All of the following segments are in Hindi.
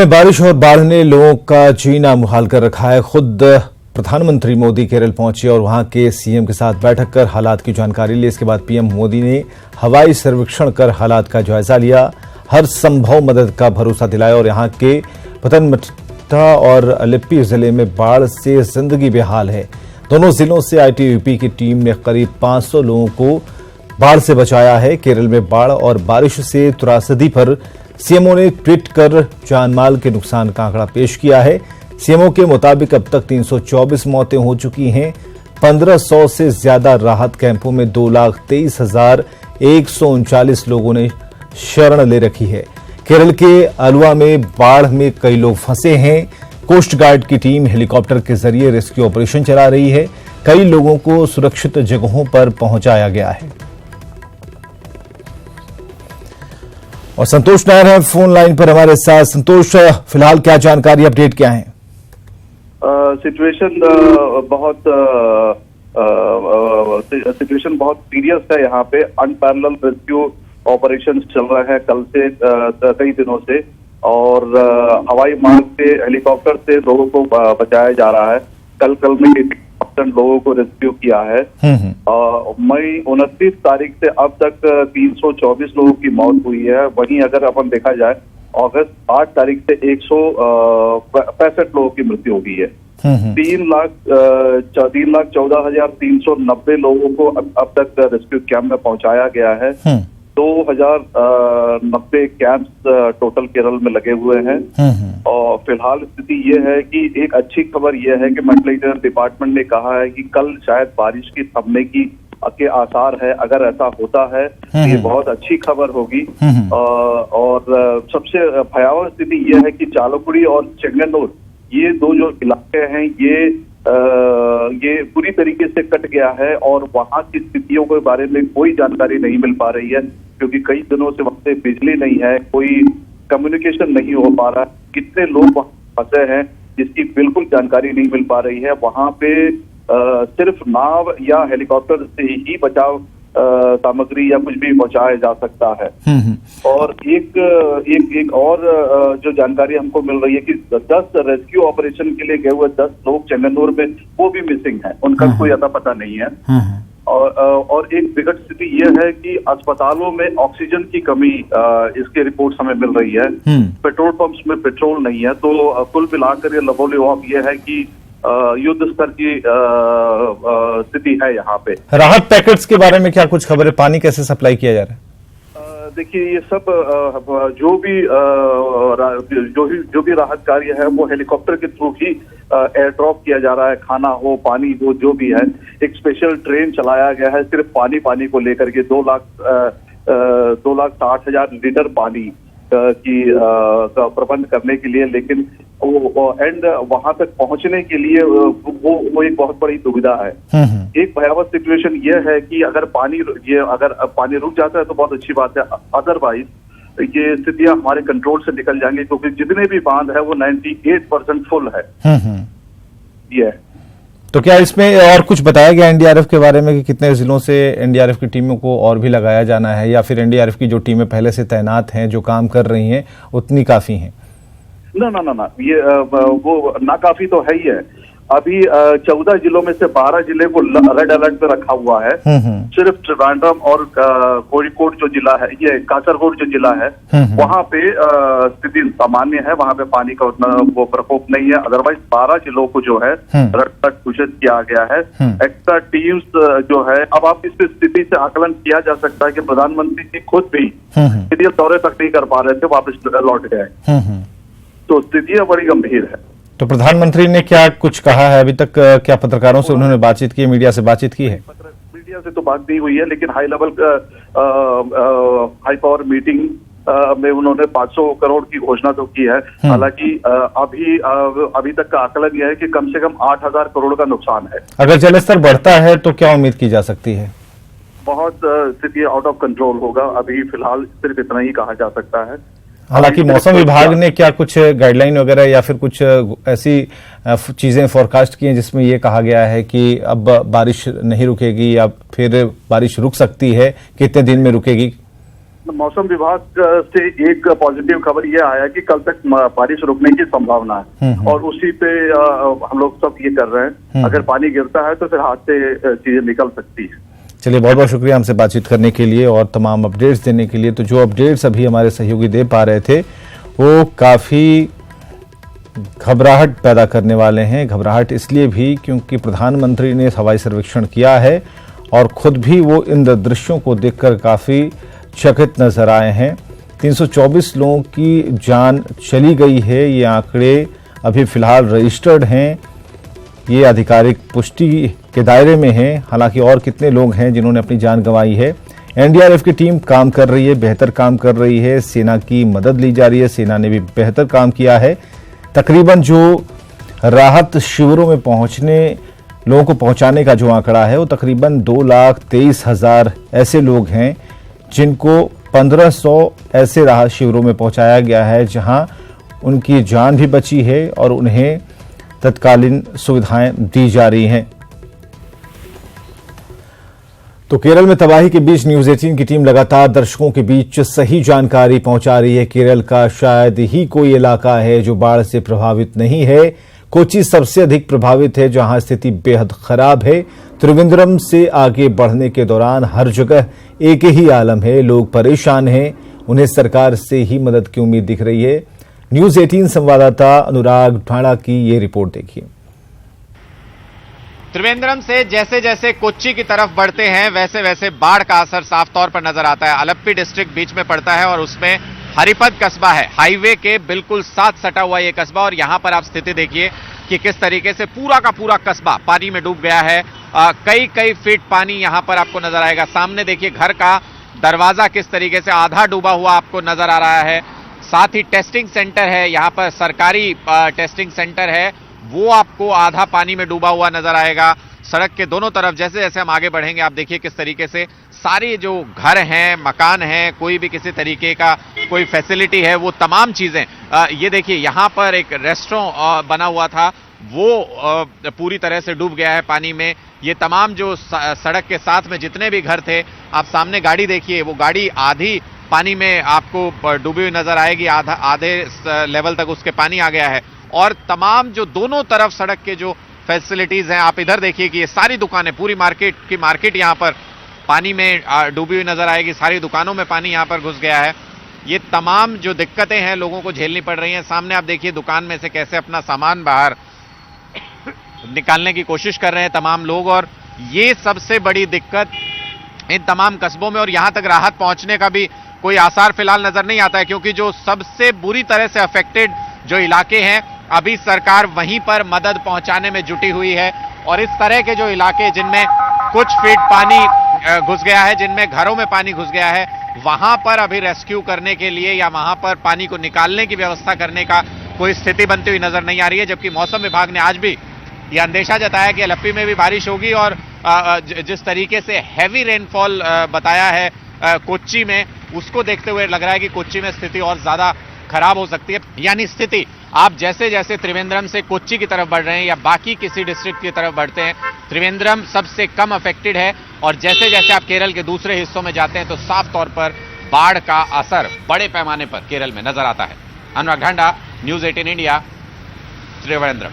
बारिश और बाढ़ ने लोगों का जीना मुहाल कर रखा है। खुद प्रधानमंत्री मोदी केरल पहुंचे और वहां के सीएम के साथ बैठक कर हालात की जानकारी ली। इसके बाद पीएम मोदी ने हवाई सर्वेक्षण कर हालात का जायजा लिया, हर संभव मदद का भरोसा दिलाया और यहां के पतनमथिट्टा और अलिप्पी जिले में बाढ़ से जिंदगी बेहाल है। दोनों जिलों से आईटीबीपी की टीम ने करीब 500 लोगों को बाढ़ से बचाया है। केरल में बाढ़ और बारिश से त्रासदी पर सीएमओ ने ट्वीट कर जानमाल के नुकसान का आंकड़ा पेश किया है। सीएमओ के मुताबिक अब तक 324 मौतें हो चुकी हैं। 1500 से ज्यादा राहत कैंपों में 2,23,139 लोगों ने शरण ले रखी है। केरल के अलुवा में बाढ़ में कई लोग फंसे हैं। कोस्ट गार्ड की टीम हेलीकॉप्टर के जरिए रेस्क्यू ऑपरेशन चला रही है। कई लोगों को सुरक्षित जगहों पर पहुंचाया गया है। और संतोष नायर है फोन लाइन पर हमारे साथ। संतोष, फिलहाल क्या जानकारी, अपडेट क्या है? सिचुएशन बहुत सीरियस है। यहाँ पे अनपैरेलल रेस्क्यू ऑपरेशन चल रहे हैं कल से कई दिनों से, और हवाई मार्ग से हेलीकॉप्टर से लोगों को बचाया जा रहा है। कल में लोगों को रेस्क्यू किया है। मई 29 तारीख से अब तक 324 लोगों की मौत हुई है। वहीं अगर अपन देखा जाए अगस्त 8 तारीख से 165 लोगों की मृत्यु हो गई है। 3,14,390 लोगों को अब तक रेस्क्यू कैंप में पहुंचाया गया है। 2,090 कैंप्स टोटल केरल में लगे हुए हैं। और फिलहाल स्थिति ये है कि एक अच्छी खबर ये है कि मेट्रोपॉलिटन डिपार्टमेंट ने कहा है कि कल शायद बारिश की थमने के आसार है। अगर ऐसा होता है तो ये बहुत अच्छी खबर होगी। और सबसे भयावह स्थिति ये है कि चालकुड़ी और चेंगन्नूर, ये दो जो इलाके हैं ये पूरी तरीके से कट गया है और वहां की स्थितियों के बारे में कोई जानकारी नहीं मिल पा रही है, क्योंकि कई दिनों से वहां से बिजली नहीं है, कोई कम्युनिकेशन नहीं हो पा रहा है। कितने लोग वहां फंसे हैं जिसकी बिल्कुल जानकारी नहीं मिल पा रही है। वहां पे सिर्फ नाव या हेलीकॉप्टर से ही बचाव सामग्री या कुछ भी पहुंचाया जा सकता है। और एक और जो जानकारी हमको मिल रही है कि 10 रेस्क्यू ऑपरेशन के लिए गए हुए 10 लोग चेंगन्नूर में वो भी मिसिंग हैं, उनका कोई अता पता नहीं है। और एक विकट स्थिति यह है कि अस्पतालों में ऑक्सीजन की कमी इसके रिपोर्ट्स हमें मिल रही है। पेट्रोल पंप्स में पेट्रोल नहीं है। तो कुल मिलाकर ये लबोलिवाब ये है कि युद्ध स्तर की स्थिति है यहाँ पे। राहत पैकेट्स के बारे में क्या कुछ खबर है? पानी कैसे सप्लाई किया जा रहा है? देखिए, ये सब जो भी राहत कार्य है वो हेलीकॉप्टर के थ्रू ही एयर ड्रॉप किया जा रहा है। खाना हो, पानी हो, जो भी है। एक स्पेशल ट्रेन चलाया गया है सिर्फ पानी को लेकर के 2,60,000 लीटर पानी की का प्रबंध करने के लिए। लेकिन एंड वहां तक पहुंचने के लिए वो एक बहुत बड़ी दुविधा है। एक भयावह सिचुएशन ये है कि अगर पानी रुक जाता है तो बहुत अच्छी बात है, अदरवाइज ये स्थितियां हमारे कंट्रोल से निकल जाएंगी, क्योंकि जितने भी बांध है वो 98% फुल है। ये तो क्या इसमें और कुछ बताया गया एनडीआरएफ के बारे में कि कितने जिलों से एनडीआरएफ की टीमों को और भी लगाया जाना है, या फिर एनडीआरएफ की जो टीमें पहले से तैनात हैं, जो काम कर रही हैं, उतनी काफी हैं? ना, ये वो नाकाफी तो है ही है। अभी 14 जिलों में से 12 जिले को रेड अलर्ट पे रखा हुआ है। सिर्फ ट्रिवांड्रम और कोझिकोड जो जिला है, ये कासरगोड जो जिला है, वहां पे स्थिति सामान्य है। वहां पे पानी का उतना वो प्रकोप नहीं है। अदरवाइज 12 जिलों को जो है रेड अलर्ट घोषित किया गया है। एक्स्ट्रा टीम्स जो है, अब आप इस स्थिति से आकलन किया जा सकता है कि प्रधानमंत्री जी खुद भी दौरे तक नहीं कर पा रहे थे, वापस लौट गए। तो स्थितियां बड़ी गंभीर है। तो प्रधानमंत्री ने क्या कुछ कहा है अभी तक? क्या पत्रकारों से उन्होंने बातचीत की है, मीडिया से बातचीत की है? मीडिया से तो बात नहीं हुई है, लेकिन high level high power meeting में उन्होंने 500 करोड़ की घोषणा तो की है। हालांकि अभी तक का आकलन यह है कि कम से कम 8,000 करोड़ का नुकसान है। अगर जलस्तर बढ़ता है तो क्या उम्मीद की जा सकती है? बहुत स्थिति आउट ऑफ कंट्रोल होगा। अभी फिलहाल सिर्फ इतना ही कहा जा सकता है। हालांकि मौसम विभाग ने क्या कुछ गाइडलाइन वगैरह या फिर कुछ ऐसी चीजें फोरकास्ट की हैं जिसमें ये कहा गया है कि अब बारिश नहीं रुकेगी या फिर बारिश रुक सकती है? कितने दिन में रुकेगी? मौसम विभाग से एक पॉजिटिव खबर ये आया कि कल तक बारिश रुकने की संभावना है और उसी पे हम लोग सब ये कर रहे हैं। अगर पानी गिरता है तो फिर हाथ से चीजें निकल सकती है। चलिए, बहुत बहुत शुक्रिया हमसे बातचीत करने के लिए और तमाम अपडेट्स देने के लिए। तो जो अपडेट्स अभी हमारे सहयोगी दे पा रहे थे वो काफ़ी घबराहट पैदा करने वाले हैं। घबराहट इसलिए भी क्योंकि प्रधानमंत्री ने हवाई सर्वेक्षण किया है और खुद भी वो इन दृश्यों को देखकर काफ़ी चकित नजर आए हैं। 324 लोगों की जान चली गई है, ये आंकड़े अभी फिलहाल रजिस्टर्ड हैं, ये आधिकारिक पुष्टि के दायरे में हैं। हालांकि और कितने लोग हैं जिन्होंने अपनी जान गंवाई है। एनडीआरएफ की टीम काम कर रही है, बेहतर काम कर रही है, सेना की मदद ली जा रही है, सेना ने भी बेहतर काम किया है। तकरीबन जो राहत शिविरों में लोगों को पहुंचाने का जो आंकड़ा है वो तकरीबन 2,23,000 ऐसे लोग हैं जिनको 1,500 ऐसे राहत शिविरों में पहुंचाया गया है जहां उनकी जान भी बची है और उन्हें तत्कालीन सुविधाएं दी जा रही हैं। तो केरल में तबाही के बीच न्यूज 18 की टीम लगातार दर्शकों के बीच सही जानकारी पहुंचा रही है। केरल का शायद ही कोई इलाका है जो बाढ़ से प्रभावित नहीं है। कोच्चि सबसे अधिक प्रभावित है जहां स्थिति बेहद खराब है। त्रिवेंद्रम से आगे बढ़ने के दौरान हर जगह एक ही आलम है, लोग परेशान हैं, उन्हें सरकार से ही मदद की उम्मीद दिख रही है। न्यूज 18 संवाददाता अनुराग ढाणा की ये रिपोर्ट देखिए। त्रिवेंद्रम से जैसे जैसे कोच्चि की तरफ बढ़ते हैं वैसे वैसे बाढ़ का असर साफ तौर पर नजर आता है। आलप्पी डिस्ट्रिक्ट बीच में पड़ता है और उसमें हरिपद कस्बा है, हाईवे के बिल्कुल साथ सटा हुआ ये कस्बा। और यहां पर आप स्थिति देखिए कि किस तरीके से पूरा का पूरा कस्बा पानी में डूब गया है। कई फीट पानी यहां पर आपको नजर आएगा। सामने देखिए घर का दरवाजा किस तरीके से आधा डूबा हुआ आपको नजर आ रहा है। साथ ही टेस्टिंग सेंटर है, यहां पर सरकारी टेस्टिंग सेंटर है, वो आपको आधा पानी में डूबा हुआ नजर आएगा। सड़क के दोनों तरफ जैसे जैसे हम आगे बढ़ेंगे आप देखिए किस तरीके से सारी जो घर हैं, मकान हैं, कोई भी किसी तरीके का कोई फैसिलिटी है, वो तमाम चीजें ये देखिए यहां पर एक रेस्टोरेंट बना हुआ था, वो पूरी तरह से डूब गया है पानी में। ये तमाम जो सड़क के साथ में जितने भी घर थे, आप सामने गाड़ी देखिए, वो गाड़ी आधी पानी में आपको डूबी हुई नजर आएगी, आधे लेवल तक उसके पानी आ गया है। और तमाम जो दोनों तरफ सड़क के जो फैसिलिटीज हैं, आप इधर देखिए कि ये सारी दुकानें, पूरी मार्केट यहां पर पानी में डूबी हुई नजर आएगी। सारी दुकानों में पानी यहां पर घुस गया है। ये तमाम जो दिक्कतें हैं लोगों को झेलनी पड़ रही हैं। सामने आप देखिए दुकान में से कैसे अपना सामान बाहर निकालने की कोशिश कर रहे हैं तमाम लोग। और ये सबसे बड़ी दिक्कत इन तमाम कस्बों में, और यहां तक राहत पहुंचने का भी कोई आसार फिलहाल नजर नहीं आता है, क्योंकि जो सबसे बुरी तरह से अफेक्टेड जो इलाके हैं, अभी सरकार वहीं पर मदद पहुंचाने में जुटी हुई है। और इस तरह के जो इलाके जिनमें कुछ फीट पानी घुस गया है, जिनमें घरों में पानी घुस गया है, वहां पर अभी रेस्क्यू करने के लिए या वहां पर पानी को निकालने की व्यवस्था करने का कोई स्थिति बनती हुई नजर नहीं आ रही है। जबकि मौसम विभाग ने आज भी यह अंदेशा जताया कि आलप्पी में भी बारिश होगी और जिस तरीके से हैवी रेनफॉल बताया है कोच्चि में, उसको देखते हुए लग रहा है कि कोच्चि में स्थिति और ज्यादा खराब हो सकती है। यानी स्थिति आप जैसे जैसे त्रिवेंद्रम से कोच्चि की तरफ बढ़ रहे हैं या बाकी किसी डिस्ट्रिक्ट की तरफ बढ़ते हैं, त्रिवेंद्रम सबसे कम अफेक्टेड है। और जैसे जैसे आप केरल के दूसरे हिस्सों में जाते हैं तो साफ तौर पर बाढ़ का असर बड़े पैमाने पर केरल में नजर आता है। अनुराग ढांडा, न्यूज 18 इंडिया, त्रिवेंद्रम।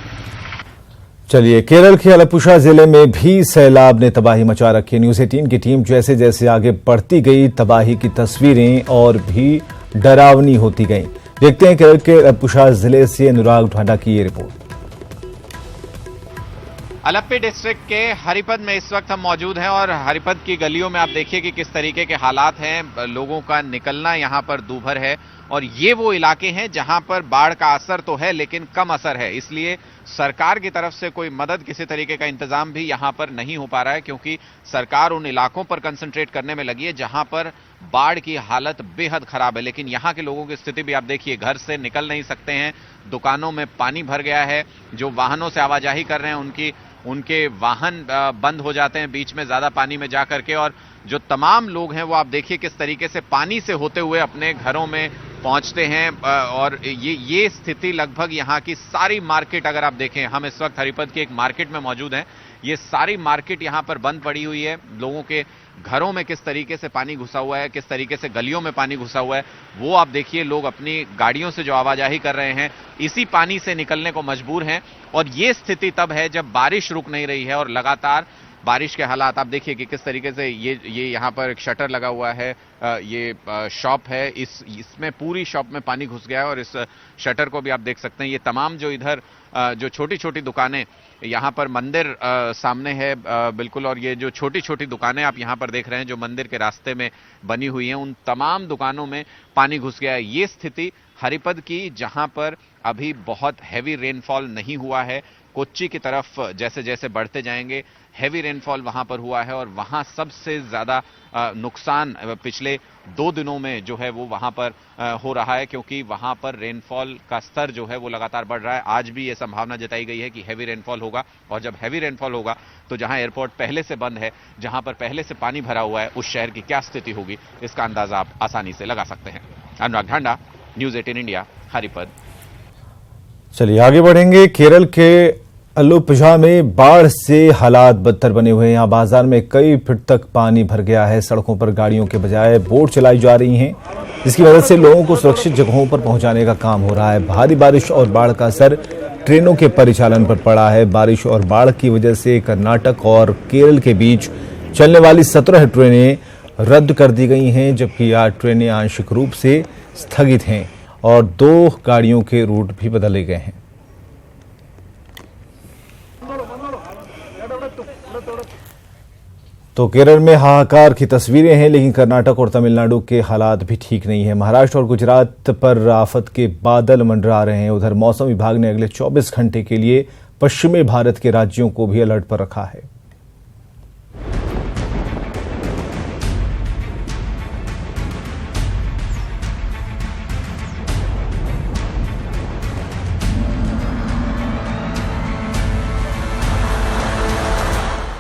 चलिए, केरल के आलपुषा जिले में भी सैलाब ने तबाही मचा रखी है। न्यूज 18 की टीम जैसे जैसे आगे बढ़ती गई, तबाही की तस्वीरें और भी डरावनी होती गईं। देखते हैं केरल के आलपुषा जिले से अनुराग ढांडा की ये रिपोर्ट। आलप्पी डिस्ट्रिक्ट के हरिपद में इस वक्त हम मौजूद हैं और हरिपद की गलियों में आप देखिए कि किस तरीके के हालात हैं। लोगों का निकलना यहां पर दूभर है और ये वो इलाके हैं जहां पर बाढ़ का असर तो है लेकिन कम असर है। इसलिए सरकार की तरफ से कोई मदद, किसी तरीके का इंतजाम भी यहां पर नहीं हो पा रहा है, क्योंकि सरकार उन इलाकों पर कंसंट्रेट करने में लगी है जहां पर बाढ़ की हालत बेहद खराब है। लेकिन यहां के लोगों की स्थिति भी आप देखिए, घर से निकल नहीं सकते हैं, दुकानों में पानी भर गया है, जो वाहनों से आवाजाही कर रहे हैं उनके वाहन बंद हो जाते हैं बीच में ज्यादा पानी में जा करके। और जो तमाम लोग हैं वो आप देखिए किस तरीके से पानी से होते हुए अपने घरों में पहुंचते हैं और ये स्थिति लगभग यहाँ की सारी मार्केट, अगर आप देखें, हम इस वक्त हरिपद की एक मार्केट में मौजूद हैं। ये सारी मार्केट यहाँ पर बंद पड़ी हुई है। लोगों के घरों में किस तरीके से पानी घुसा हुआ है, किस तरीके से गलियों में पानी घुसा हुआ है, वो आप देखिए। लोग अपनी गाड़ियों से जो आवाजाही कर रहे हैं, इसी पानी से निकलने को मजबूर हैं। और ये स्थिति तब है जब बारिश रुक नहीं रही है और लगातार बारिश के हालात आप देखिए कि किस तरीके से ये यहाँ पर एक शटर लगा हुआ है, ये शॉप है, इसमें पूरी शॉप में पानी घुस गया है। और इस शटर को भी आप देख सकते हैं। ये तमाम जो इधर जो छोटी छोटी दुकानें, यहाँ पर मंदिर सामने है बिल्कुल, और ये जो छोटी छोटी दुकानें आप यहाँ पर देख रहे हैं जो मंदिर के रास्ते में बनी हुई हैं, उन तमाम दुकानों में पानी घुस गया है। ये स्थिति हरिपद की, जहां पर अभी बहुत हैवी रेनफॉल नहीं हुआ है। कोच्चि की तरफ जैसे जैसे बढ़ते जाएंगे हैवी रेनफॉल वहां पर हुआ है और वहां सबसे ज्यादा नुकसान पिछले 2 दिनों में जो है वो वहां पर हो रहा है, क्योंकि वहां पर रेनफॉल का स्तर जो है वो लगातार बढ़ रहा है। आज भी ये संभावना जताई गई है कि हैवी रेनफॉल होगा, और जब हैवी रेनफॉल होगा तो जहां एयरपोर्ट पहले से बंद है, जहां पर पहले से पानी भरा हुआ है, उस शहर की क्या स्थिति होगी, इसका अंदाजा आप आसानी से लगा सकते हैं। अनुराग ढांडा, न्यूज 18 इंडिया, हरिपद। चलिए आगे बढ़ेंगे। केरल के अल्लुपुझा में बाढ़ से हालात बदतर बने हुए हैं। यहाँ बाजार में कई फीट तक पानी भर गया है। सड़कों पर गाड़ियों के बजाय बोट चलाई जा रही हैं, जिसकी वजह से लोगों को सुरक्षित जगहों पर पहुंचाने का काम हो रहा है। भारी बारिश और बाढ़ का असर ट्रेनों के परिचालन पर पड़ा है। बारिश और बाढ़ की वजह से कर्नाटक और केरल के बीच चलने वाली 17 ट्रेनें रद्द कर दी गई हैं, जबकि 8 ट्रेनें आंशिक रूप से स्थगित हैं और 2 गाड़ियों के रूट भी बदले गए हैं। तो केरल में हाहाकार की तस्वीरें हैं, लेकिन कर्नाटक और तमिलनाडु के हालात भी ठीक नहीं है। महाराष्ट्र और गुजरात पर आफत के बादल मंडरा रहे हैं। उधर मौसम विभाग ने अगले 24 घंटे के लिए पश्चिमी भारत के राज्यों को भी अलर्ट पर रखा है।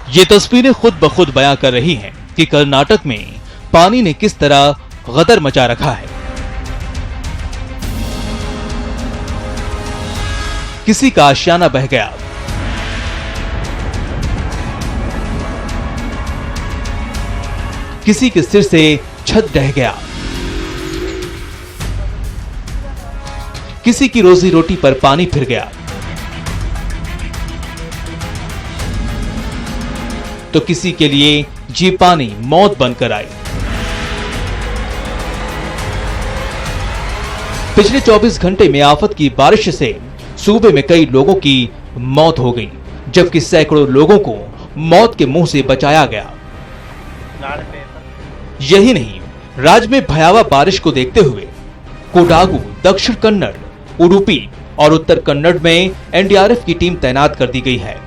ये तस्वीरें खुद ब खुद बयां कर रही हैं कि कर्नाटक में पानी ने किस तरह गदर मचा रखा है। किसी का आशियाना बह गया, किसी के सिर से छत ढह गया, किसी की रोजी रोटी पर पानी फिर गया, तो किसी के लिए जी पानी मौत बनकर आई। पिछले 24 घंटे में आफत की बारिश से सूबे में कई लोगों की मौत हो गई, जबकि सैकड़ों लोगों को मौत के मुंह से बचाया गया। यही नहीं, राज्य में भयावह बारिश को देखते हुए कोडागु, दक्षिण कन्नड़, उडुपी और उत्तर कन्नड़ में एनडीआरएफ की टीम तैनात कर दी गई है।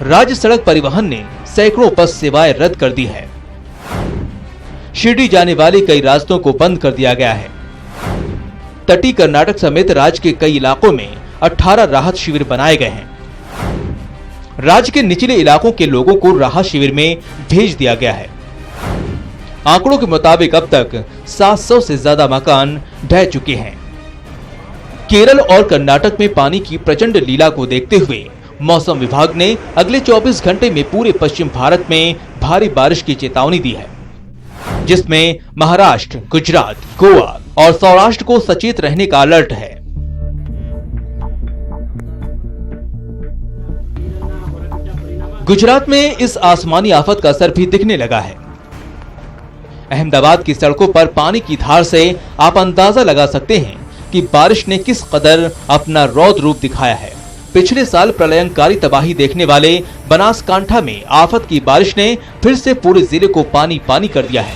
राज्य सड़क परिवहन ने सैकड़ों बस सेवाएं रद्द कर दी है। शिरडी जाने वाले कई रास्तों को बंद कर दिया गया है। तटीय कर्नाटक समेत राज्य के कई इलाकों में 18 राहत शिविर बनाए गए हैं। राज्य के निचले इलाकों के लोगों को राहत शिविर में भेज दिया गया है। आंकड़ों के मुताबिक अब तक 700 से ज्यादा मकान ढह चुके हैं। केरल और कर्नाटक में पानी की प्रचंड लीला को देखते हुए मौसम विभाग ने अगले 24 घंटे में पूरे पश्चिम भारत में भारी बारिश की चेतावनी दी है, जिसमें महाराष्ट्र, गुजरात, गोवा और सौराष्ट्र को सचेत रहने का अलर्ट है। गुजरात में इस आसमानी आफत का असर भी दिखने लगा है। अहमदाबाद की सड़कों पर पानी की धार से आप अंदाजा लगा सकते हैं कि बारिश ने किस कदर अपना रौद्र रूप दिखाया है। पिछले साल प्रलयंकारी तबाही देखने वाले बनासकांठा में आफत की बारिश ने फिर से पूरे जिले को पानी पानी कर दिया है।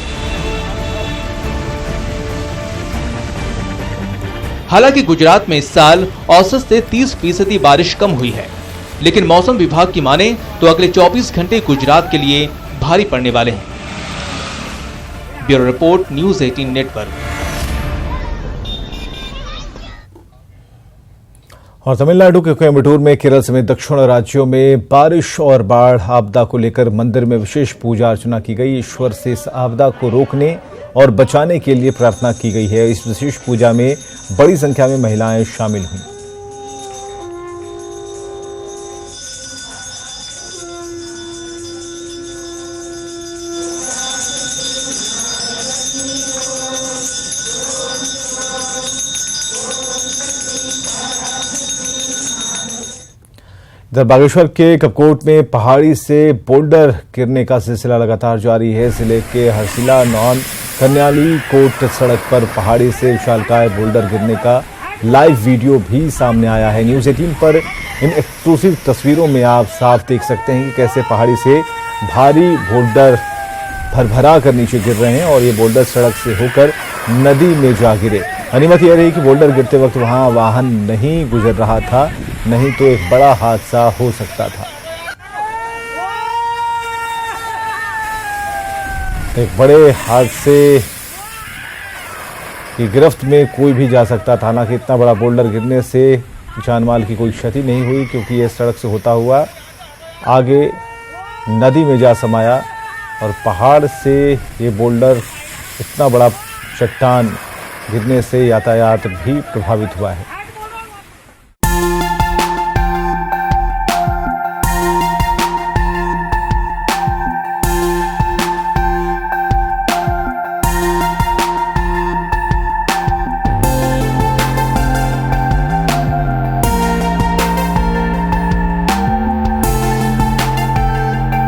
हालांकि गुजरात में इस साल औसत से 30% बारिश कम हुई है, लेकिन मौसम विभाग की माने तो अगले 24 घंटे गुजरात के लिए भारी पड़ने वाले हैं। Bureau report, news 18 network. और तमिलनाडु के कोयम्बटूर में केरल समेत दक्षिण राज्यों में बारिश और बाढ़ आपदा को लेकर मंदिर में विशेष पूजा अर्चना की गई। ईश्वर से इस आपदा को रोकने और बचाने के लिए प्रार्थना की गई है। इस विशेष पूजा में बड़ी संख्या में महिलाएं शामिल हुई। इधर बागेश्वर के कपकोट में पहाड़ी से बोल्डर गिरने का सिलसिला लगातार जारी है। जिले के हरसिला नॉन कन्याली कोट सड़क पर पहाड़ी से विशालकाय बोल्डर गिरने का लाइव वीडियो भी सामने आया है। न्यूज़ 18 पर इन एक्सक्लूसिव तस्वीरों में आप साफ देख सकते हैं कि कैसे पहाड़ी से भारी बोल्डर भरभरा कर नीचे गिर रहे हैं और ये बोल्डर सड़क से होकर नदी में जा गिरे। गनीमत यह रही कि बोल्डर गिरते वक्त वहां वाहन नहीं गुजर रहा था, नहीं तो एक बड़ा हादसा हो सकता था। एक बड़े हादसे की गिरफ्त में कोई भी जा सकता था। हालांकि इतना बड़ा बोल्डर गिरने से जान माल की कोई क्षति नहीं हुई, क्योंकि यह सड़क से होता हुआ आगे नदी में जा समाया और पहाड़ से ये बोल्डर, इतना बड़ा चट्टान गिरने से यातायात भी प्रभावित हुआ है।